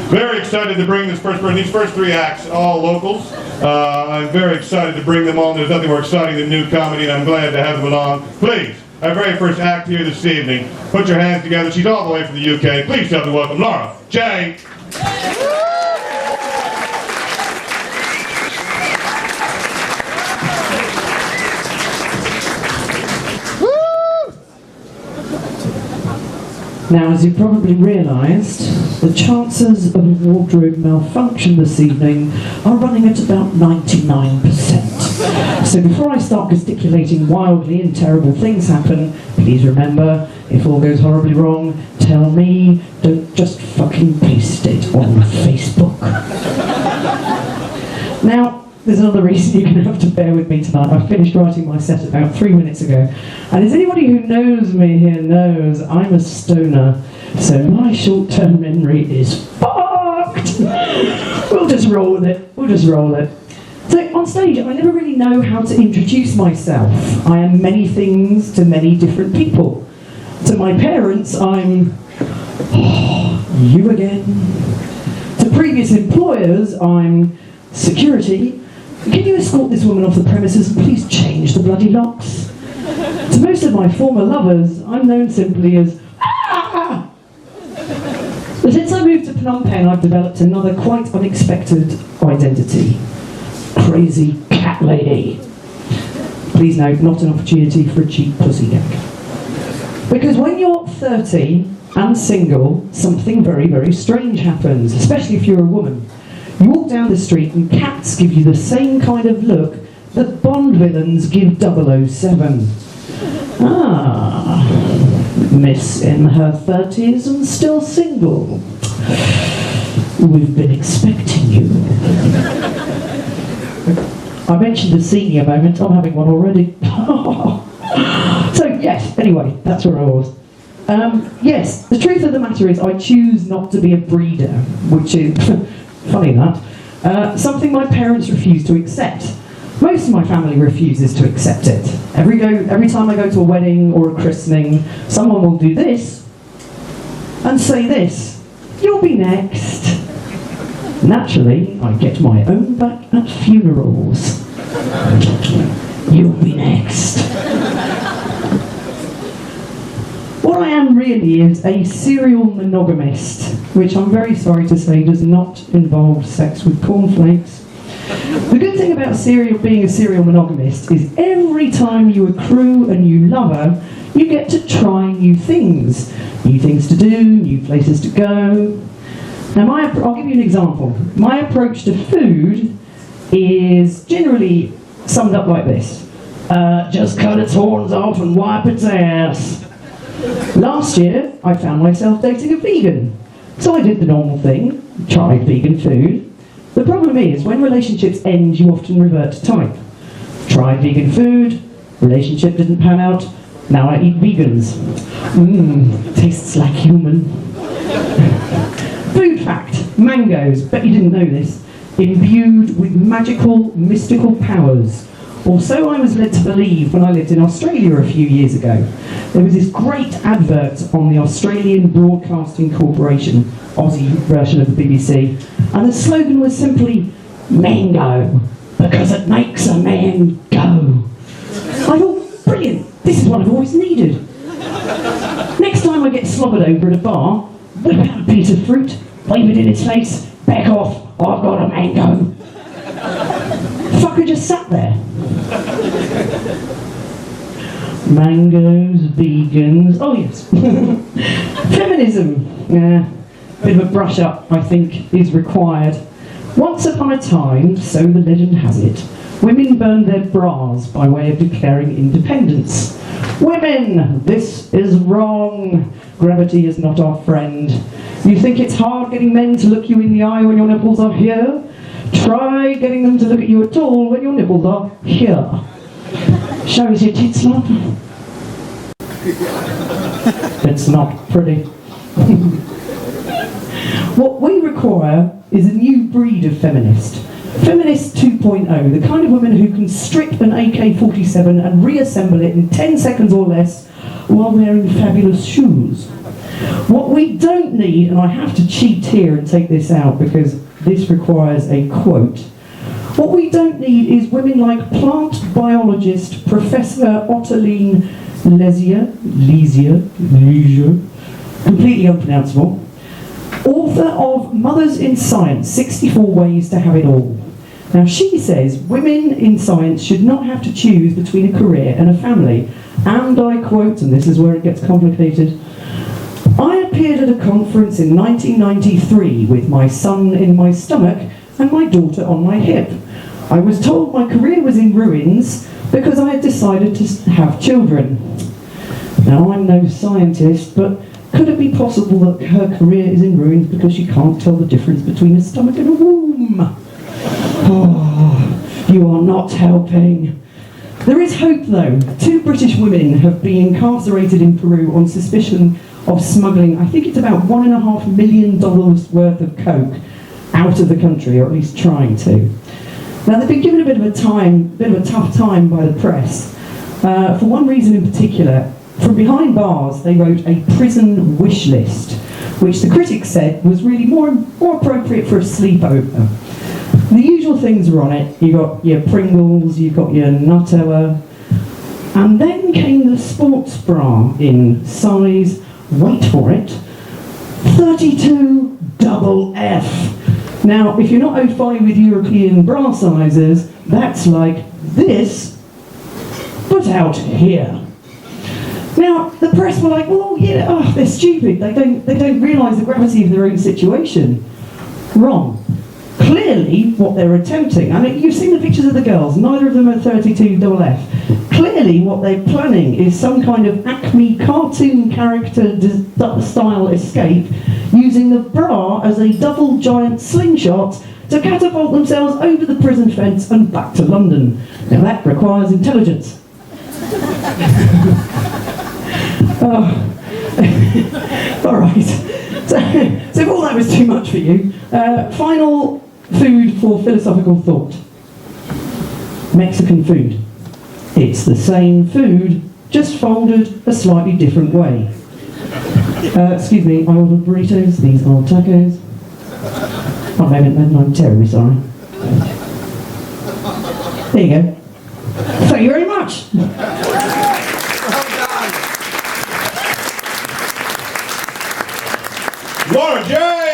Very excited to bring these first three acts, all locals. I'm very excited to bring them on. There's nothing more exciting than new comedy, and I'm glad to have them along. Please, our very first act here this evening. Put your hands together. She's all the way from the UK. Please help me welcome Laura J. Now, as you probably realised, the chances of a wardrobe malfunction this evening are running at about 99%. So before I start gesticulating wildly and terrible things happen, please remember, if all goes horribly wrong, tell me, don't just fucking paste it on Facebook. Now, there's another reason you're going to have to bear with me tonight. I finished writing my set about 3 minutes ago. And as anybody who knows me here knows, I'm a stoner. So my short-term memory is fucked. We'll just roll with it. So on stage, I never really know how to introduce myself. I am many things to many different people. To my parents, I'm you again. To previous employers, I'm security. Can you escort this woman off the premises and please change the bloody locks? To most of my former lovers, I'm known simply as ah! But since I moved to Phnom Penh, I've developed another quite unexpected identity. Crazy cat lady. Please note, not an opportunity for a cheap pussy gag. Because when you're 30 and single, something very, very strange happens, especially if you're a woman. You walk down the street and cats give you the same kind of look that Bond villains give 007. Ah, Miss in her 30s and still single. We've been expecting you. I mentioned a senior moment, I'm having one already. So yes, anyway, that's where I was. Yes, the truth of the matter is I choose not to be a breeder, which is... funny that. Something my parents refuse to accept. Most of my family refuses to accept it. Every time I go to a wedding or a christening, someone will do this and say this. You'll be next. Naturally, I get my own back at funerals. You'll be next. What I am really is a serial monogamist, which I'm very sorry to say does not involve sex with cornflakes. The good thing about being a serial monogamist is every time you accrue a new lover, you get to try new things to do, new places to go. Now I'll give you an example. My approach to food is generally summed up like this. Just cut its horns off and wipe its ass. Last year, I found myself dating a vegan. So I did the normal thing, tried vegan food. The problem is, when relationships end, you often revert to type. Tried vegan food, relationship didn't pan out, now I eat vegans. Tastes like human. Food fact, mangoes, bet you didn't know this, imbued with magical, mystical powers. Or so I was led to believe when I lived in Australia a few years ago. There was this great advert on the Australian Broadcasting Corporation, Aussie version of the BBC, and the slogan was simply, mango, because it makes a man go. I thought, brilliant, this is what I've always needed. Next time I get slobbered over at a bar, whip out a piece of fruit, wave it in its face, back off, I've got a mango. Fucker just sat there. Mangoes, vegans, oh yes. Feminism, yeah, bit of a brush up I think is required. Once upon a time, so the legend has it, women burned their bras by way of declaring independence. Women, this is wrong. Gravity is not our friend. You think it's hard getting men to look you in the eye when your nipples are here? Try getting them to look at you at all when your nipples are here. Show us your tits, love. It's not pretty. What we require is a new breed of feminist. Feminist 2.0, the kind of woman who can strip an AK-47 and reassemble it in 10 seconds or less while wearing fabulous shoes. What we don't need, and I have to cheat here and take this out because this requires a quote. What we don't need is women like plant biologist Professor Ottoline Lesia, completely unpronounceable, author of Mothers in Science, 64 Ways to Have It All. Now she says women in science should not have to choose between a career and a family. And I quote, and this is where it gets complicated, I appeared at a conference in 1993 with my son in my stomach and my daughter on my hip. I was told my career was in ruins because I had decided to have children. Now I'm no scientist, but could it be possible that her career is in ruins because she can't tell the difference between a stomach and a womb? Oh, you are not helping. There is hope though. 2 British women have been incarcerated in Peru on suspicion of smuggling, I think it's about $1.5 million worth of coke out of the country, or at least trying to. Now they've been given a bit of a tough time by the press. For one reason in particular, from behind bars they wrote a prison wish list, which the critics said was really more appropriate for a sleepover. The usual things were on it. You got your Pringles, you got your Nutella, and then came the sports bra in size, wait for it, 32FF. Now, if you're not au fait with European bra sizes, that's like this, but out here. Now, the press were like, well, yeah, oh, they're stupid. They don't realise the gravity of their own situation. Wrong. Clearly, what they're attempting, and you've seen the pictures of the girls, neither of them are 32FF. Clearly, what they're planning is some kind of Acme cartoon character style escape, using the bra as a double giant slingshot to catapult themselves over the prison fence and back to London. Now that requires intelligence. Oh. All right. So if all that was too much for you, final food for philosophical thought. Mexican food. It's the same food, just folded a slightly different way. Excuse me, I ordered burritos, these are tacos. Oh, I'm terribly sorry. There you go. Thank you very much. Laura J.